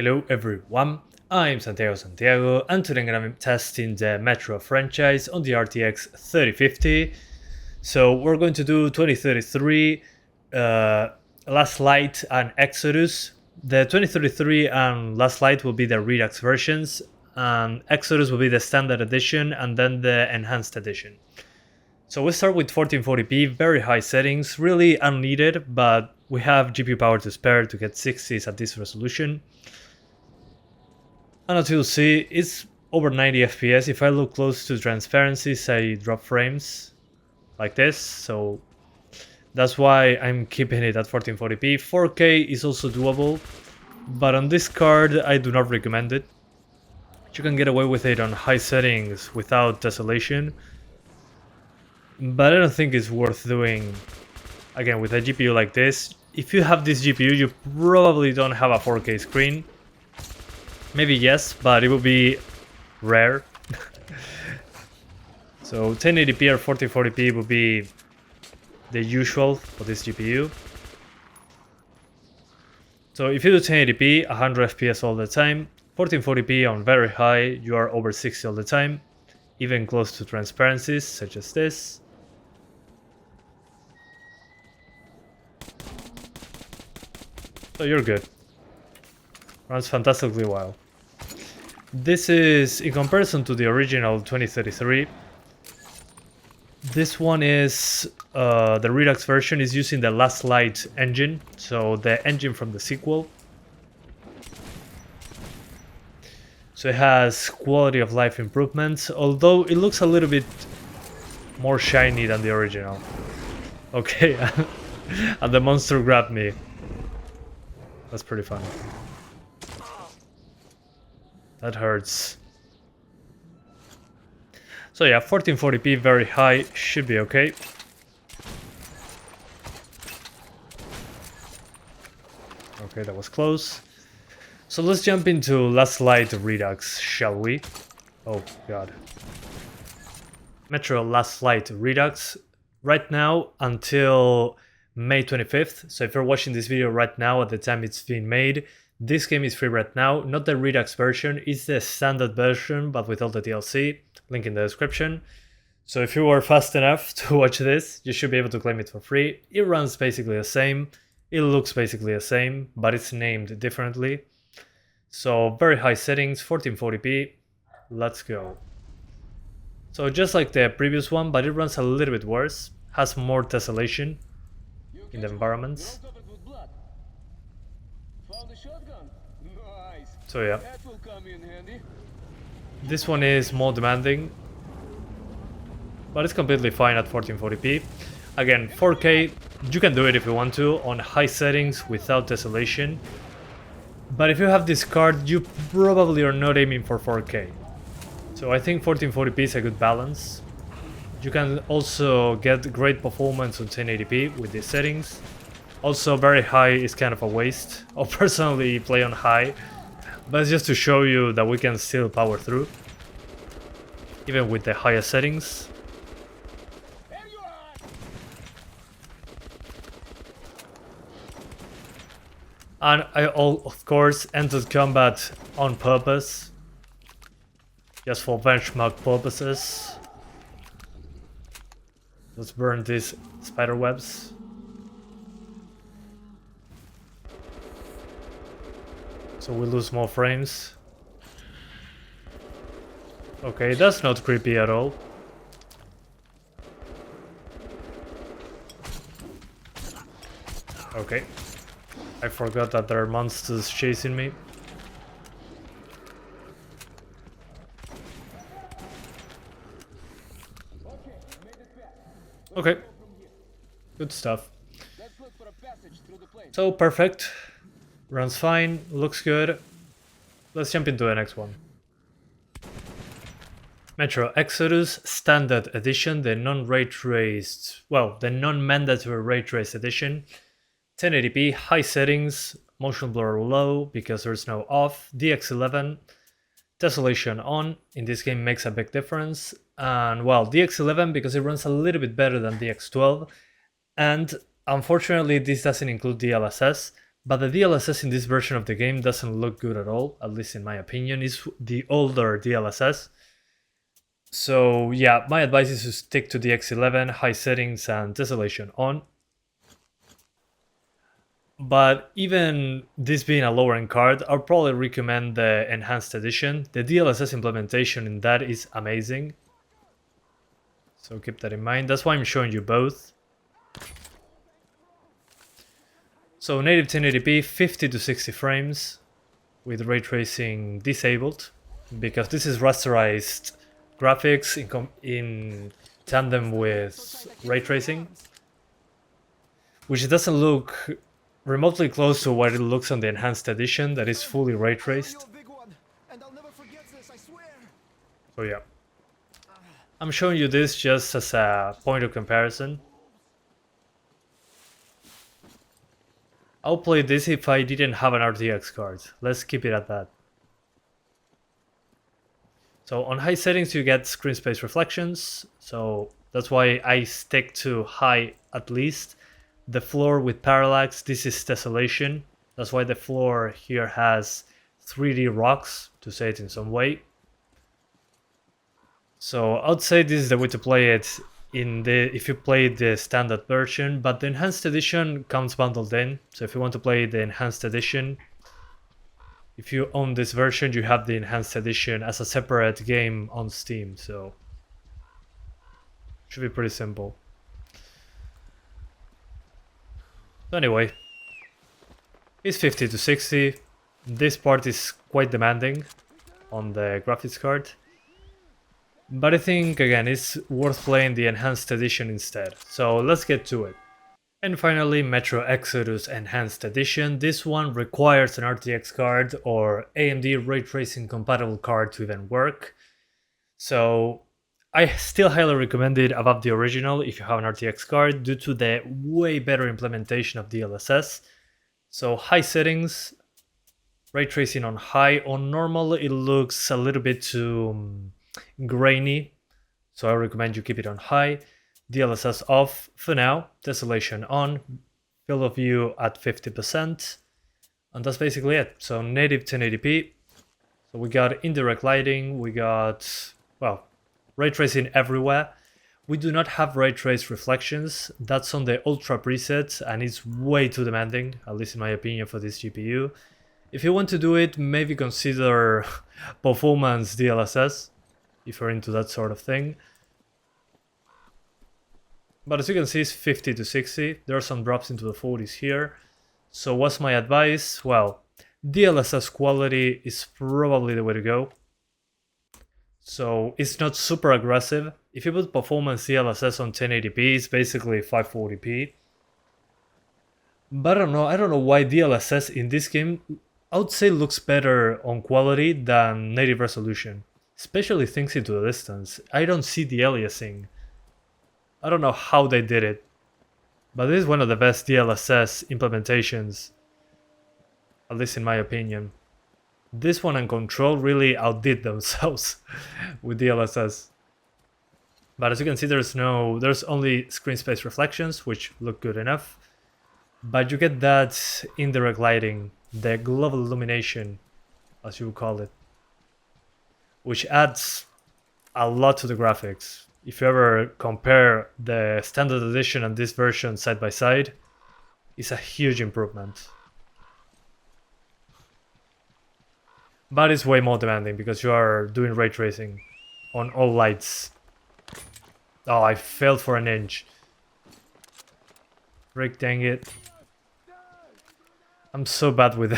Hello everyone, I'm Santiago and today I'm gonna be testing the Metro franchise on the RTX 3050. So we're going to do 2033, Last Light and Exodus. The 2033 and Last Light will be the Redux versions, and Exodus will be the standard edition and then the enhanced edition. So we start with 1440p, very high settings, really unneeded, but we have GPU power to spare to get 60s at this resolution. And as you'll see, it's over 90 FPS. If I look close to transparencies, I drop frames like this, so that's why I'm keeping it at 1440p. 4K is also doable, but on this card I do not recommend it. You can get away with it on high settings without tessellation, but I don't think it's worth doing, again, with a GPU like this. If you have this GPU, you probably don't have a 4K screen. Maybe yes, but it will be rare. So 1080p or 1440p will be the usual for this GPU. So if you do 1080p, 100 FPS all the time, 1440p on very high, you are over 60 all the time, even close to transparencies such as this. So you're good. Runs fantastically well. This is, in comparison to the original 2033, this one is, the Redux version is using the Last Light engine, so the engine from the sequel. So it has quality of life improvements, although it looks a little bit more shiny than the original. Okay, and the monster grabbed me. That's pretty funny. That hurts. So yeah, 1440p very high should be okay. Okay, that was close. So let's jump into Last Light Redux, shall we? Oh god. Metro Last Light Redux. Right now until May 25th. So if you're watching this video right now at the time it's being made, this game is free right now. Not the Redux version, it's the standard version but with all the DLC. Link in the description. So if you are fast enough to watch this, you should be able to claim it for free. It runs basically the same. It looks basically the same, but it's named differently. So very high settings, 1440p. Let's go. So just like the previous one, but it runs a little bit worse. Has more tessellation in the environments. So yeah, this one is more demanding, but it's completely fine at 1440p. Again, 4K, you can do it if you want to on high settings without tessellation, but if you have this card, you probably are not aiming for 4K. So I think 1440p is a good balance. You can also get great performance on 1080p with these settings. Also, very high is kind of a waste. I'll personally play on high, but it's just to show you that we can still power through, even with the highest settings. And I, of course, entered combat on purpose, just for benchmark purposes. Let's burn these spider webs. So we lose more frames. Okay, that's not creepy at all. Okay. I forgot that there are monsters chasing me. Okay. Good stuff. So perfect. Runs fine, looks good. Let's jump into the next one. Metro Exodus Standard Edition, the non-ray-traced, well, the non-mandatory ray-traced edition. 1080p, high settings, motion blur low because there's no off, DX11, tessellation on. In this game makes a big difference. And well, DX11 because it runs a little bit better than DX12. And unfortunately, this doesn't include DLSS. But the DLSS in this version of the game doesn't look good at all, at least in my opinion. It's the older DLSS. So yeah, my advice is to stick to the X11, high settings and tessellation on. But even this being a lower end card, I'll probably recommend the Enhanced Edition. The DLSS implementation in that is amazing. So keep that in mind. That's why I'm showing you both. So native 1080p, 50 to 60 frames with ray tracing disabled, because this is rasterized graphics in tandem with ray tracing, which doesn't look remotely close to what it looks on the Enhanced Edition that is fully ray traced. So yeah, I'm showing you this just as a point of comparison. I'll play this if I didn't have an RTX card. Let's keep it at that. So on high settings you get screen space reflections, so that's why I stick to high at least. The floor with parallax, this is tessellation. That's why the floor here has 3D rocks, to say it in some way. So I'd say this is the way to play it if you play the standard version, but the Enhanced Edition comes bundled in. So if you want to play the Enhanced Edition, if you own this version, you have the Enhanced Edition as a separate game on Steam, so should be pretty simple. So anyway, it's 50 to 60. This part is quite demanding on the graphics card, but I think again it's worth playing the Enhanced Edition instead. So let's get to it. And finally, Metro Exodus Enhanced Edition. This one requires an RTX card or AMD Ray Tracing compatible card to even work. So I still highly recommend it above the original if you have an RTX card due to the way better implementation of DLSS. So high settings, Ray Tracing on high. On normal it looks a little bit too grainy, so I recommend you keep it on high. DLSS off for now, tessellation on, field of view at 50%, and that's basically it. So native 1080p, so we got indirect lighting, we got, well, ray tracing everywhere. We do not have ray trace reflections, that's on the ultra preset and it's way too demanding, at least in my opinion, for this GPU. If you want to do it, maybe consider performance DLSS, if you're into that sort of thing. But as you can see, it's 50 to 60. There are some drops into the 40s here. So what's my advice? Well, DLSS quality is probably the way to go. So it's not super aggressive. If you put performance DLSS on 1080p, it's basically 540p. But I don't know why DLSS in this game, I would say looks better on quality than native resolution. Especially things into the distance. I don't see the aliasing. I don't know how they did it, but this is one of the best DLSS implementations, at least in my opinion. This one and Control really outdid themselves with DLSS. But as you can see, there's only screen space reflections, which look good enough. But you get that indirect lighting, the global illumination, as you would call it, which adds a lot to the graphics. If you ever compare the standard edition and this version side by side, it's a huge improvement. But it's way more demanding because you are doing ray tracing on all lights. Oh, I failed for an inch. Frick, dang it. I'm so bad with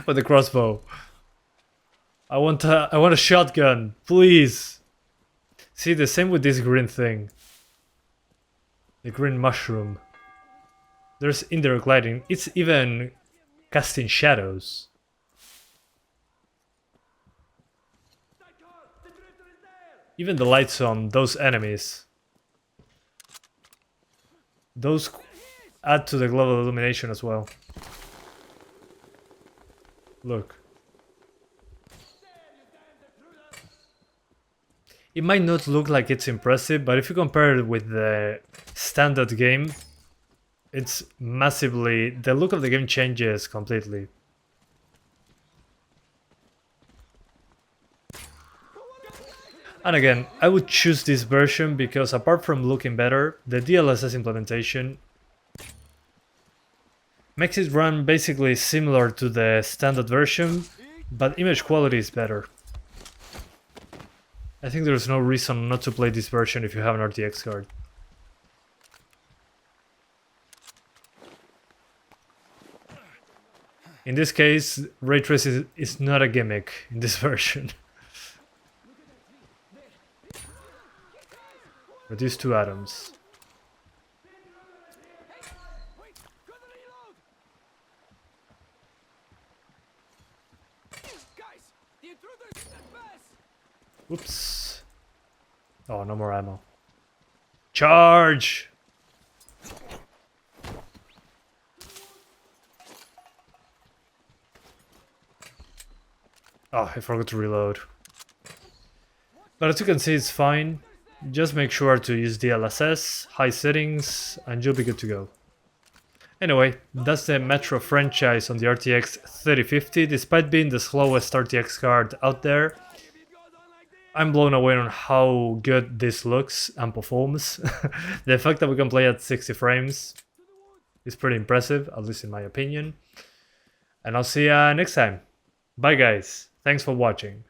with the crossbow. I want a shotgun, please. See, the same with this green thing. The green mushroom. There's indirect lighting. It's even casting shadows. Even the lights on those enemies. Those add to the global illumination as well. Look. It might not look like it's impressive, but if you compare it with the standard game, it's massively... the look of the game changes completely. And again, I would choose this version because apart from looking better, the DLSS implementation makes it run basically similar to the standard version, but image quality is better. I think there's no reason not to play this version if you have an RTX card. In this case, Raytracing is not a gimmick in this version. Reduce 2 atoms. Oops. Oh, no more ammo. Charge! Oh, I forgot to reload. But as you can see, it's fine. Just make sure to use DLSS, high settings, and you'll be good to go. Anyway, that's the Metro franchise on the RTX 3050. Despite being the slowest RTX card out there, I'm blown away on how good this looks and performs. The fact that we can play at 60 frames is pretty impressive, at least in my opinion. And I'll see you next time. Bye guys, thanks for watching.